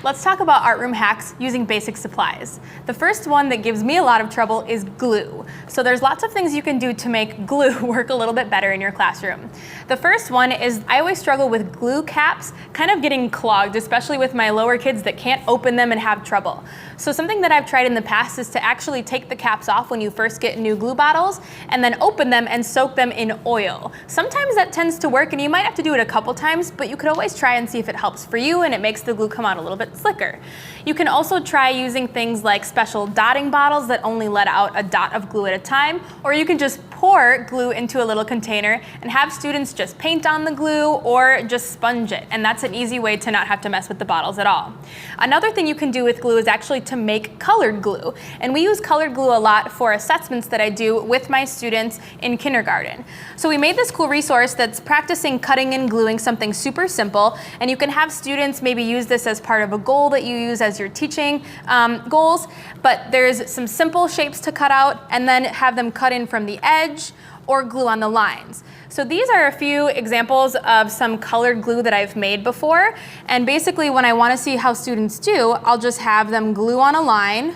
Let's talk about art room hacks using basic supplies. The first one that gives me a lot of trouble is glue. So there's lots of things you can do to make glue work a little bit better in your classroom. The first one is I always struggle with glue caps kind of getting clogged, especially with my lower kids that can't open them and have trouble. So something that I've tried in the past is to actually take the caps off when you first get new glue bottles and then open them and soak them in oil. Sometimes that tends to work and you might have to do it a couple times, but you could always try and see if it helps for you and it makes the glue come out a little bit slicker. You can also try using things like special dotting bottles that only let out a dot of glue at a time, or you can just pour glue into a little container and have students just paint on the glue or just sponge it, and that's an easy way to not have to mess with the bottles at all. Another thing you can do with glue is actually to make colored glue, and we use colored glue a lot for assessments that I do with my students in kindergarten. So we made this cool resource that's practicing cutting and gluing something super simple, and you can have students maybe use this as part of a goal that you use as your teaching goals, but there's some simple shapes to cut out and then have them cut in from the edge or glue on the lines. So these are a few examples of some colored glue that I've made before, and basically when I want to see how students do, I'll just have them glue on a line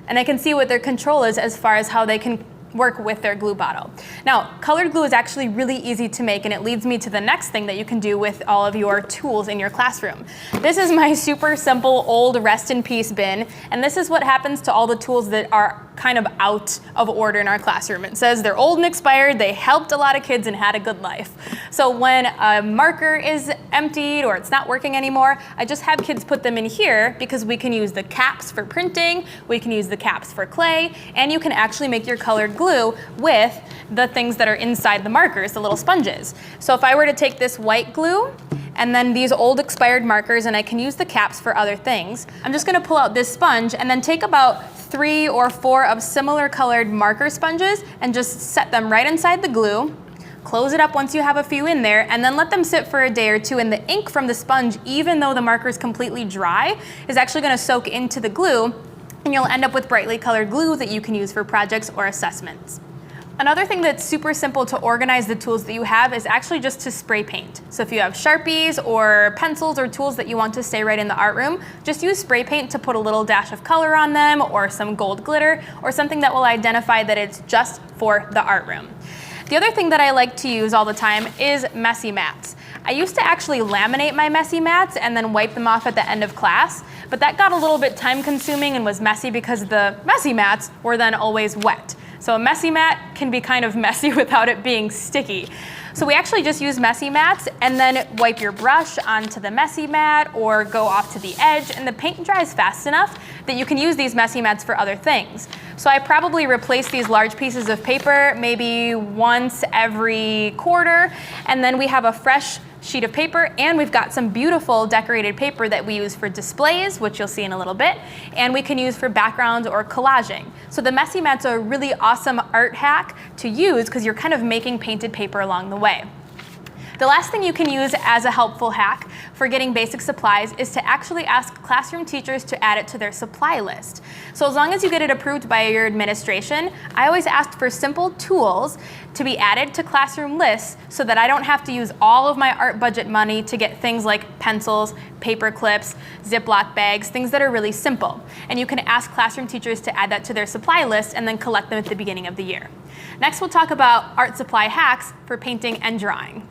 and I can see what their control is as far as how they can work with their glue bottle. Now, colored glue is actually really easy to make, and it leads me to the next thing that you can do with all of your tools in your classroom. This is my super simple old rest in peace bin, and this is what happens to all the tools that are kind of out of order in our classroom. It says they're old and expired, they helped a lot of kids and had a good life. So when a marker is emptied or it's not working anymore, I just have kids put them in here because we can use the caps for printing, we can use the caps for clay, and you can actually make your colored glue with the things that are inside the markers, the little sponges. So if I were to take this white glue and then these old expired markers, and I can use the caps for other things, I'm just gonna pull out this sponge and then take about 3 or 4 of similar colored marker sponges and just set them right inside the glue. Close it up once you have a few in there, and then let them sit for a day or two, and the ink from the sponge, even though the marker is completely dry, is actually gonna soak into the glue, and you'll end up with brightly colored glue that you can use for projects or assessments. Another thing that's super simple to organize the tools that you have is actually just to spray paint. So if you have Sharpies or pencils or tools that you want to stay right in the art room, just use spray paint to put a little dash of color on them or some gold glitter or something that will identify that it's just for the art room. The other thing that I like to use all the time is messy mats. I used to actually laminate my messy mats and then wipe them off at the end of class, but that got a little bit time consuming and was messy because the messy mats were then always wet. So a messy mat can be kind of messy without it being sticky. So we actually just use messy mats and then wipe your brush onto the messy mat or go off to the edge, and the paint dries fast enough that you can use these messy mats for other things. So I probably replace these large pieces of paper maybe once every quarter, and then we have a fresh sheet of paper, and we've got some beautiful decorated paper that we use for displays, which you'll see in a little bit, and we can use for backgrounds or collaging. So the messy mats are a really awesome art hack to use because you're kind of making painted paper along the way. The last thing you can use as a helpful hack for getting basic supplies is to actually ask classroom teachers to add it to their supply list. So as long as you get it approved by your administration, I always ask for simple tools to be added to classroom lists so that I don't have to use all of my art budget money to get things like pencils, paper clips, Ziploc bags, things that are really simple. And you can ask classroom teachers to add that to their supply list and then collect them at the beginning of the year. Next, we'll talk about art supply hacks for painting and drawing.